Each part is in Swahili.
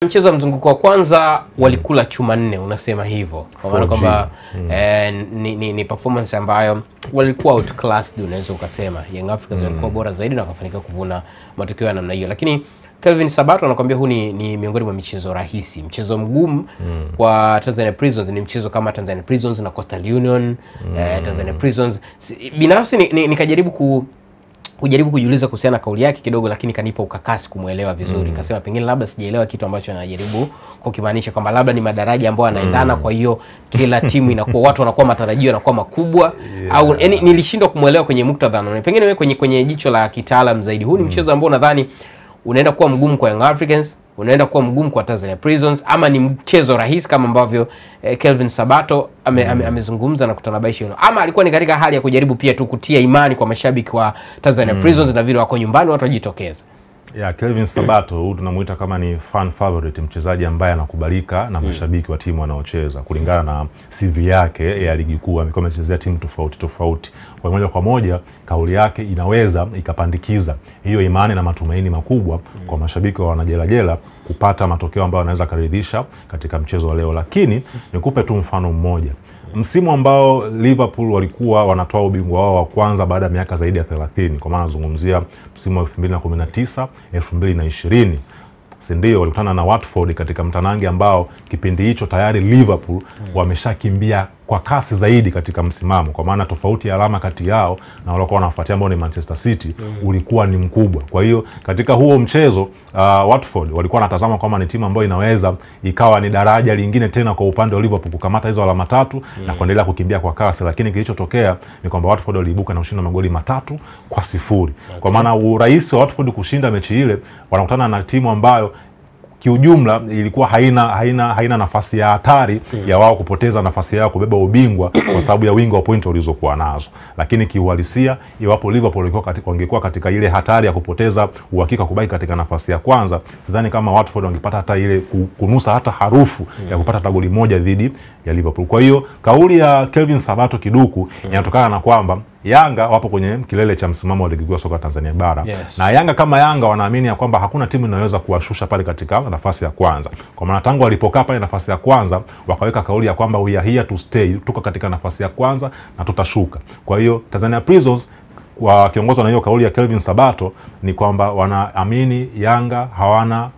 Mchezo wa mzunguko wa kwanza walikula chuma 4, unasema hivyo. Kwa maana kwamba ni performance ambayo walikuwa outclassed, unaweza ukasema. Young Africans walikuwa bora zaidi na wakafanikiwa kuvuna matokeo ya namna hiyo. Lakini Kelvin Sabato anakuambia huu ni miongoni mwa michezo rahisi. Mchezo mgumu kwa Tanzania Prisons ni mchezo kama Tanzania Prisons na Coastal Union. Tanzania Prisons binafsi nikajaribu kujaribu kujiuliza kuhusiana na kauli yake kidogo, lakini kanipa ukakasi kumuelewa vizuri. Nikasema pengine labda sijaelewa kitu ambacho anajaribu kukimaanisha, kwamba labda ni madaraja ambayo anaendana, kwa hiyo kila timu inakuwa watu wanakuwa matarajio yanakuwa makubwa au yani nilishindwa kumuelewa kwenye muktadha. Na pengine wewe kwenye jicho la kitaalamu zaidi, huu ni mchezo ambao nadhani unaenda kuwa mgumu kwa Young Africans, unaenda kuwa mgumu kwa Tanzania Prisons, ama ni mchezo rahisi kama ambavyo Kelvin Sabato amezungumza na kutanabaisha hilo, ama alikuwa ni katika hali ya kujaribu pia tu kutia imani kwa mashabiki wa Tanzania Prisons na vile wako nyumbani watu wajitokeza? Kelvin Sabato huyu tunamuita kama ni fan favorite, mchezaji ambaye anakubalika na mashabiki wa timu wanaocheza kulingana na CV yake ya ligi kuu. Amekuwa amechezea timu tofauti. Kwa moja kauli yake inaweza ikapandikiza hiyo imani na matumaini makubwa kwa mashabiki wa wanajelajela kupata matokeo ambayo wanaweza kuridhisha katika mchezo wa leo. Lakini nikupe tu mfano mmoja. Msimu ambao Liverpool walikuwa wanatoa ubingwa wao wa kwanza baada ya miaka zaidi ya 30, kwa maana nazungumzia msimu wa 2019 2020, ndio walikutana na Watford katika mtanange ambao kipindi hicho tayari Liverpool wameshakimbia kwa kasi zaidi katika msimamo, kwa maana tofauti ya alama kati yao na walikuwa wanafuatia ambao ni Manchester City ulikuwa ni mkubwa. Kwa hiyo katika huo mchezo Watford walikuwa wanatazama kama ni timu ambayo inaweza ikawa ni daraja lingine tena kwa upande wa Liverpool kukamata hizo alama 3 na kuendelea kukimbia kwa kasi, lakini kilichotokea ni kwamba Watford waliibuka na ushindi wa magoli 3-0. Kwa maana urahisi wa Watford kushinda mechi ile, wanakutana na timu ambayo kiujumla ilikuwa haina nafasi ya hatari ya wao kupoteza nafasi yao kubeba ubingwa kwa sababu ya wingi wa point walizokuwa nazo. Lakini kiuhalisia, iwapo Liverpool wangekuwa katika ile hatari ya kupoteza uhakika kubaki katika nafasi ya kwanza, sidhani kama Watford wangepata hata ile kunusa hata harufu ya kupata goli moja dhidi ya Liverpool. Kwa hiyo kauli ya Kelvin Sabato kiduku inatokana na kwamba Yanga wapo kwenye kilele cha msimamo wa ligi kuu ya soka Tanzania bara. Na Yanga kama Yanga wanaamini ya kwamba hakuna timu inaweza kuwashusha pale katika nafasi ya kwanza. Kwa maana tangu walipokaa pale nafasi ya kwanza wakaweka kauli ya kwamba we are here to stay, tuko katika nafasi ya kwanza na tutashuka. Kwa hiyo Tanzania Prisons kwa kiongozwa na hiyo kauli ya Kelvin Sabato ni kwamba wanaamini Yanga hawana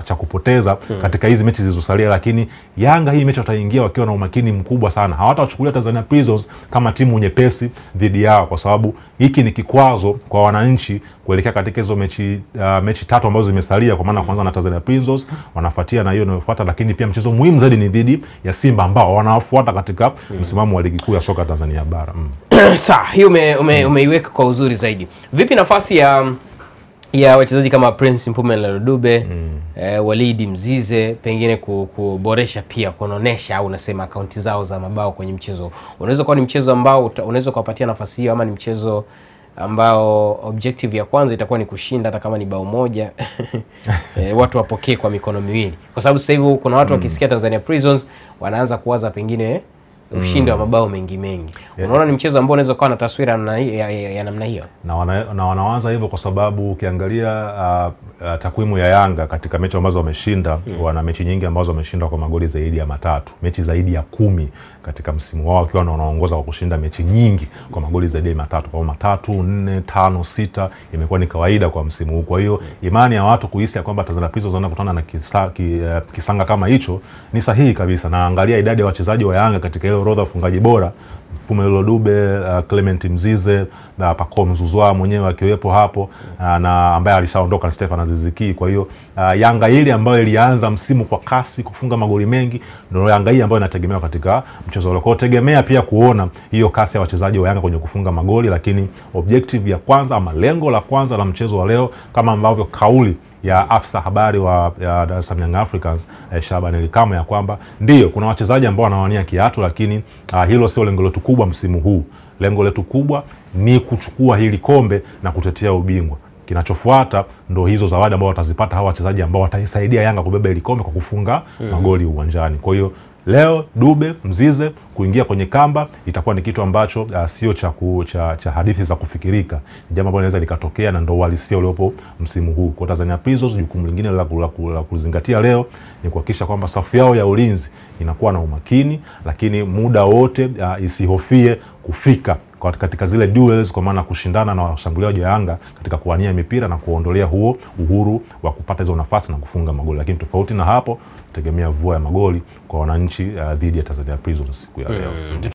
cha kupoteza katika hizi mechi zilizosalia, lakini Yanga hii mechi wataingia wakiwa na umakini mkubwa sana. Hawatachukulia Tanzania Prisons kama timu nyepesi dhidi yao, kwa sababu hiki ni kikwazo kwa wananchi kuelekea katika hizo mechi 3 ambazo zimesalia, kwa maana kwanza na Tanzania Prisons wanafuatia na hiyo inayofuata, lakini pia mchezo muhimu zaidi ni dhidi ya Simba ambao wanafuata katika msimamo wa ligi kuu ya soka Tanzania bara. Sawa, hiyo umeiweka kwa uzuri zaidi. Vipi nafasi ya wachezaji kama Prince Mpumelelo Dube, Walidi Mzize pengine kuboresha pia kuonesha au unasema akaunti zao za mabao kwenye mchezo? Unaweza kuwa ni mchezo ambao unaweza kuwapatia nafasi hiyo, ama ni mchezo ambao objective ya kwanza itakuwa ni kushinda hata kama ni bao moja watu wapokee kwa mikono miwili? Kwa sababu sasa hivi kuna watu wakisikia Tanzania Prisons wanaanza kuwaza pengine ushindi wa mabao mengi. Unaona ni mchezo ambao unaweza kuwa na taswira ya namna hiyo? Na wanaanza hivyo kwa sababu ukiangalia takwimu ya Yanga katika mechi ambazo wameshinda, wana mechi nyingi ambazo wameshinda kwa magoli zaidi ya 3, mechi zaidi ya 10 katika msimu wao, wakiwa wanaongoza kwa kushinda mechi nyingi kwa magoli zaidi ya 3, kwa 3, 4, 5, 6 imekuwa ni kawaida kwa msimu huu. Kwa hiyo imani ya watu kuhisi kwamba Tanzania Prisons wanakutana na kisanga kama hicho ni sahihi kabisa. Na angalia idadi ya wachezaji wa Yanga katika ile orodha fungaji bora, Mpumelelo Dube, Clement Mzize na Pacome Zouzoua mwenyewe akiwepo hapo, na ambaye alishaondoka Stefan Aziz Ki. Kwa hiyo Yanga ile ambayo ilianza msimu kwa kasi kufunga magoli mengi ndio Yanga hii ambayo inategemewa katika mchezo ule. Kwa hiyo tegemea pia kuona hiyo kasi ya wachezaji wa Yanga kwenye kufunga magoli, lakini objective ya kwanza ama lengo la kwanza la mchezo wa leo, kama ambavyo kauli ya afisa habari wa Dar es Salaam Young Africans Shaban Elikama ya kwamba ndio kuna wachezaji ambao wanawania kiatu, lakini hilo sio lengo letu kubwa msimu huu. Lengo letu kubwa ni kuchukua hili kombe na kutetea ubingwa. Kinachofuata ndo hizo zawadi ambao watazipata hawa wachezaji ambao wataisaidia Yanga kubeba hili kombe kwa kufunga magoli uwanjani. Kwa hiyo leo Dube, Mzize kuingia kwenye kamba itakuwa ni kitu ambacho sio cha hadithi za kufikirika. Jambo ambalo linaweza likatokea na ndio uhalisia uliopo msimu huu. Kwa Tanzania Prisons, jukumu lingine la kuzingatia leo ni kuhakikisha kwamba safu yao ya ulinzi inakuwa na umakini, lakini muda wote isihofie kufika katika zile duels, kwa maana kushindana na washambuliaji wa Yanga katika kuwania mipira na kuondolea huo uhuru wa kupata hizo nafasi na kufunga magoli. Lakini tofauti na hapo, tegemea mvua ya magoli kwa wananchi dhidi ya Tanzania Prisons siku ya leo.